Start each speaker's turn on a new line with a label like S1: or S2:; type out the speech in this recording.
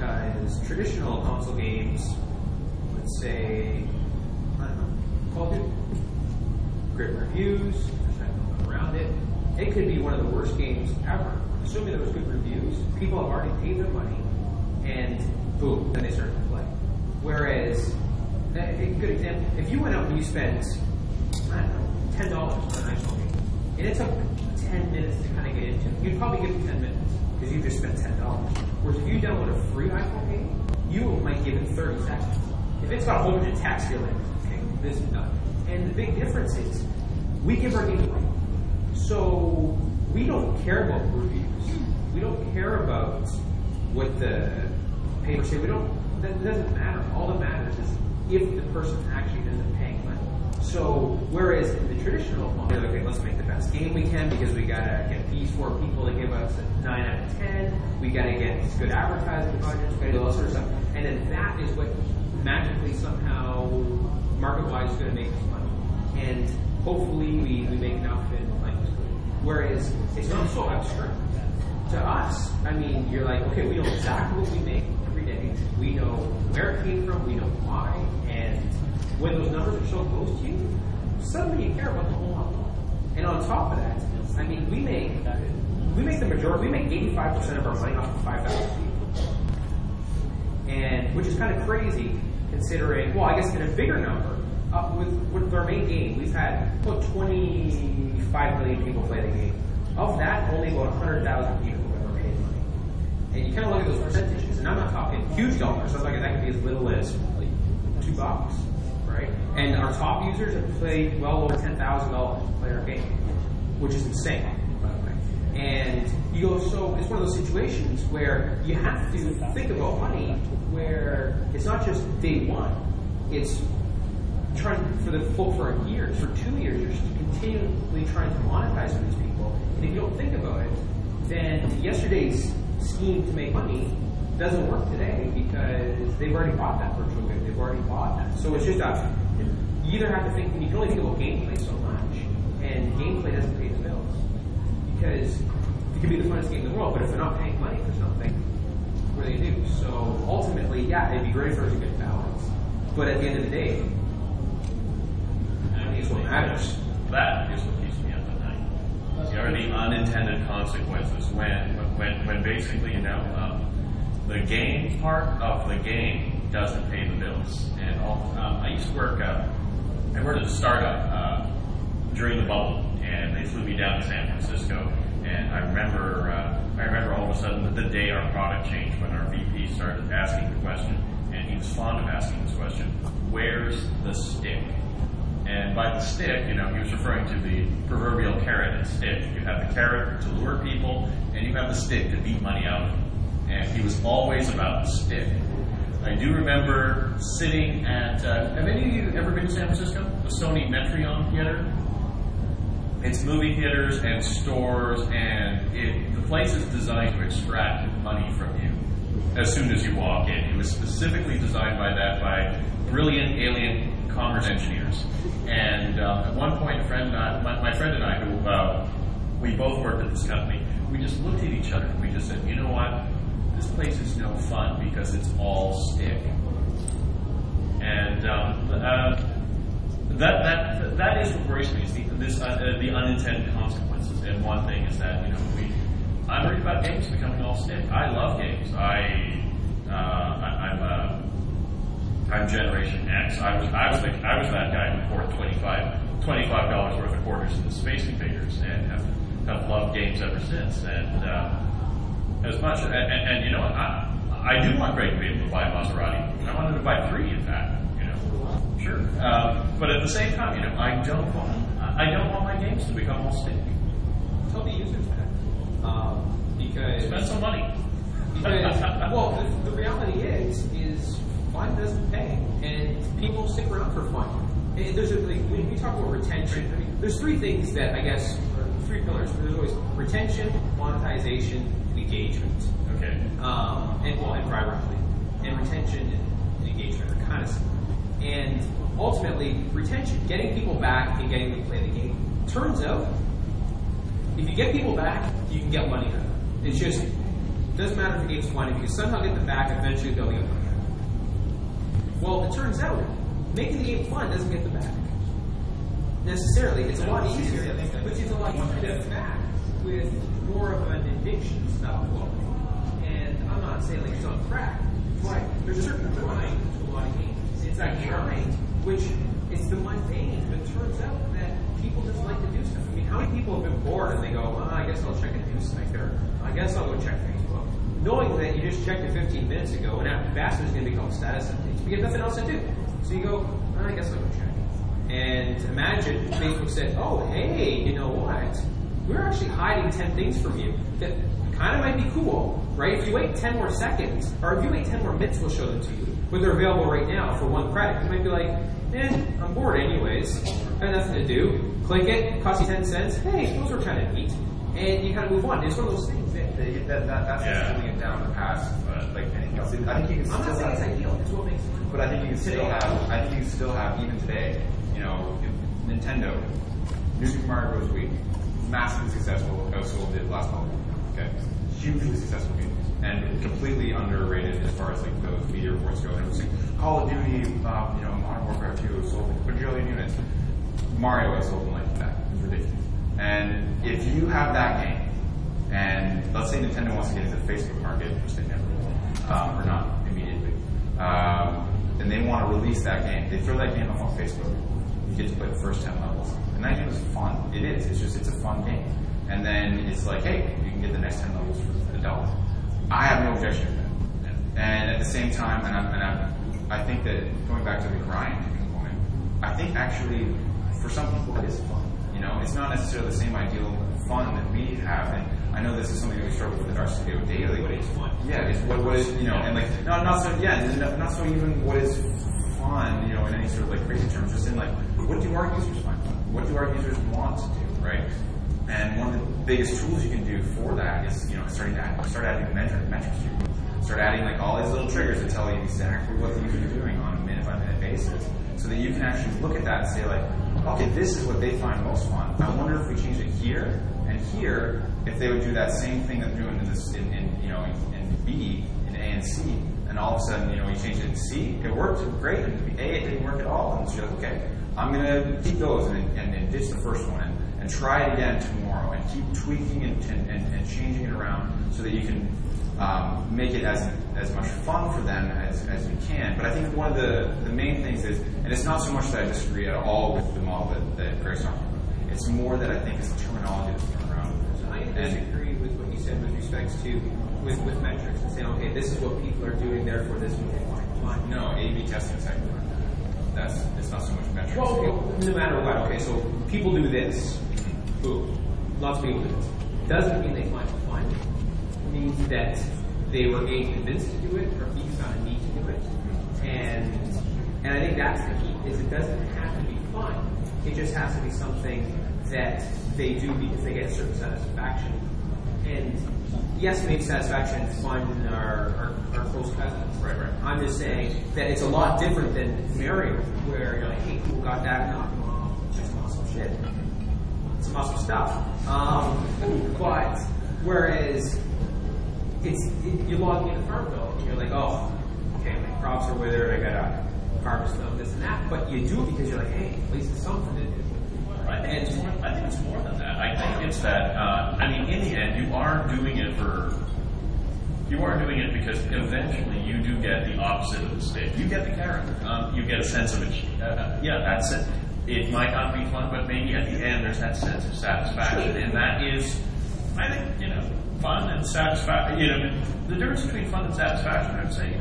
S1: because traditional console games, let's say, I don't know, Call of Duty, great reviews, there's nothing around it. It could be one of the worst games ever. Assuming there was good reviews, people have already paid their money, and boom, then they start to play. Whereas, a good example, if you went out and you spent, I don't know, $10 for an iPhone game, and it took 10 minutes to kind of get into it, you'd probably give it 10 minutes, because you just spent $10. Whereas if you download a free iPhone game, you might give it 30 seconds. If it's got a whole bunch of text, you're like, okay, this is done. And the big difference is, we give our game away. So, we don't care about reviews. We don't care about what the papers say. That doesn't matter. All that matters is if the person actually ends up paying money. So, whereas in the traditional model, okay, let's make the best game we can because we gotta get these 4 people to give us a 9 out of 10. We gotta get good advertising budgets, we gotta do all sorts of stuff. And then that is what magically somehow, market-wise, is gonna make us money. And hopefully we make enough and life is good. Whereas it's not so abstract. To us, I mean, you're like, okay, we know exactly what we make every day. We know where it came from, we know why, and when those numbers are so close to you, suddenly you care about the whole lot more. And on top of that, I mean, we make the majority, we make 85% of our money off of 5,000 people. And, which is kind of crazy, considering, well, I guess in a bigger number, with our main game, we've had about 25 million people play the game. Of that, only about 100,000 people have ever paid money. And you kind of look at those percentages, and I'm not talking huge dollars. So that could be as little as like $2, right? And our top users have played well over $10,000 to play our game, which is insane, by the way. And you go, so it's one of those situations where you have to think about money, where it's not just day one. It's trying for the full for a year, for 2 years, you're just continually trying to monetize for these people. And if you don't think about it, then yesterday's scheme to make money doesn't work today because they've already bought that virtual good. They've already bought that. So it's just you either have to think, you can only think about gameplay so much, and gameplay doesn't pay the bills. Because it could be the funnest game in the world, but if they're not paying money for something, what do they do? So ultimately, yeah, it'd be great for us to get balance. But at the end of the day, is what matters.
S2: That is what keeps me up at night. There are the unintended consequences when basically, the game part of the game doesn't pay the bills. And I used to work, I worked at a startup during the bubble, and they flew me down to San Francisco. And I remember all of a sudden the day our product changed when our VP started asking the question, and he was fond of asking this question, where's the stick? And by the stick, he was referring to the proverbial carrot and stick. You have the carrot to lure people, and you have the stick to beat money out of them. And he was always about the stick. I do remember sitting at, have any of you ever been to San Francisco? The Sony Metreon Theater? It's movie theaters and stores, and the place is designed to extract money from you as soon as you walk in. It was specifically designed by brilliant alien commerce engineers. And at one point, my friend and I, who we both worked at this company, we just looked at each other and we just said, you know what? This place is no fun because it's all stick. And that is what worries me, is the unintended consequences. And one thing is that I'm worried about games becoming all stick. I love games. I'm Generation X. I was that guy who poured $25 worth of quarters into Space Invaders, and have loved games ever since. And as much and you know what, I do want Greg to be able to buy a Maserati. I want him to buy 3, in fact. Sure. But at the same time, I don't want my games to become all stick.
S1: Tell the users that. Because
S2: spend some money.
S1: Because well, the reality is fun doesn't pay, and people stick around for fun. And when we talk about retention, there's 3 things that I guess, or 3 pillars. There's always retention, monetization, and engagement.
S2: Okay.
S1: And primarily, and retention and engagement are kind of similar. And ultimately, retention, getting people back and getting them to play the game. Turns out, if you get people back, you can get money out of them. It's just, Doesn't matter if the game's fun, if you can somehow get them back, eventually they'll get money. Well, it turns out, making the game fun doesn't get them back. Necessarily. It's a lot easier, which is a lot easier to get back with more of an addiction style flow. And I'm not saying like it's on crack, but there's a certain grind to a lot of games. It's that grind, which is the mundane, but it turns out that people just like to do stuff. I mean, how many people have been bored and they go, well, I guess I'll check a news site, or I guess I'll go check Facebook, knowing that you just checked it 15 minutes ago, and at best it's going to become status updates. But you have nothing else to do. So you go, I guess I'll go check. And imagine Facebook said, oh, hey, you know what? We're actually hiding 10 things from you that kind of might be cool, right? If you wait 10 more seconds, or if you wait 10 more minutes, we'll show them to you. But they're available right now for 1 credit. You might be like, I'm bored anyways. I have nothing to do. Click it, costs you 10 cents. Hey, those were kind of neat. And you kind of move on. It's one of those things
S3: that's holding it down the past, like anything else. I think you can
S1: I'm not saying it's ideal. It's what makes it fun.
S3: But I think you can still have, even today, you know, Nintendo, New Super Mario Bros. Wii, massively successful, outsold it last month. Okay, hugely successful game, and completely underrated as far as like those media reports go. It was like Call of Duty, you know, Modern Warfare 2 sold like a bajillion units. Mario has sold like that. It's ridiculous. And if you have that game, and let's say Nintendo wants to get into the Facebook market, which they never will, or not immediately, and they want to release that game, they throw that game up on Facebook. You get to play the first 10 levels. And that game is fun. It is. It's a fun game. And then it's like, hey, you can get the next 10 levels for $1. I have no objection to that. And at the same time, I think that going back to the grind component, I think actually for some people it is fun. You know, it's not necessarily the same ideal fun that we have. And I know this is something that we struggle with at our studio daily.
S1: What is fun?
S3: Yeah, it's what is, you know, and like, not so even what is fun, you know, in any sort of like crazy terms, just in like, what do our users find fun? What do our users want to do, right? And one of the biggest tools you can do for that is, you know, start adding metrics to you. Start adding like all these little triggers that tell you exactly what the users are doing on a minute-by-minute basis, so that you can actually look at that and say like, okay, this is what they find most fun. I wonder if we change it here and here, if they would do that same thing that they're doing in this, in B, in A and C, and all of a sudden, you know, you change it in C, it worked great, and A, it didn't work at all, and so you're like, okay, I'm going to keep those and ditch the first one and try it again tomorrow and keep tweaking and changing it around so that you can make it as much fun for them as you can. But I think one of the main things is, and it's not so much that I disagree at all with the model that Greg's talking about, it's more that I think it's the terminology that's thrown around.
S1: So I disagree with what you said with respect to with metrics and saying, okay, this is what people are doing, therefore this is what they find fun.
S3: No, A/B testing is exactly right. It's not so much metrics.
S1: Well, okay, no matter what, okay, so people do this. Boom. Lots of people do this. Doesn't mean they find it fun. It means that they were A, convinced to do it, or B, found a need to do it. And I think that's the key, is it doesn't have to be fun. It just has to be something that they do because they get a certain satisfaction. And yes, maybe satisfaction and fun are close cousins.
S3: Right.
S1: I'm just saying that it's a lot different than Mario, where you're like, hey, cool, got that, knock them off. That's some awesome shit. Some awesome stuff. But whereas you log in a farm bill and you're like, oh, okay, my crops are withered, I gotta harvest them, this and that. But you do it because you're like, hey, at least it's something to do.
S2: I think it's more than that. I think it's that, in the end, you are doing it because eventually you do get the opposite of the stick. You get the carrot. You get a sense of that's it. It might not be fun, but maybe at the end there's that sense of satisfaction. Sure. And that is, I think, fun and satisfaction. The difference between fun and satisfaction, I would say,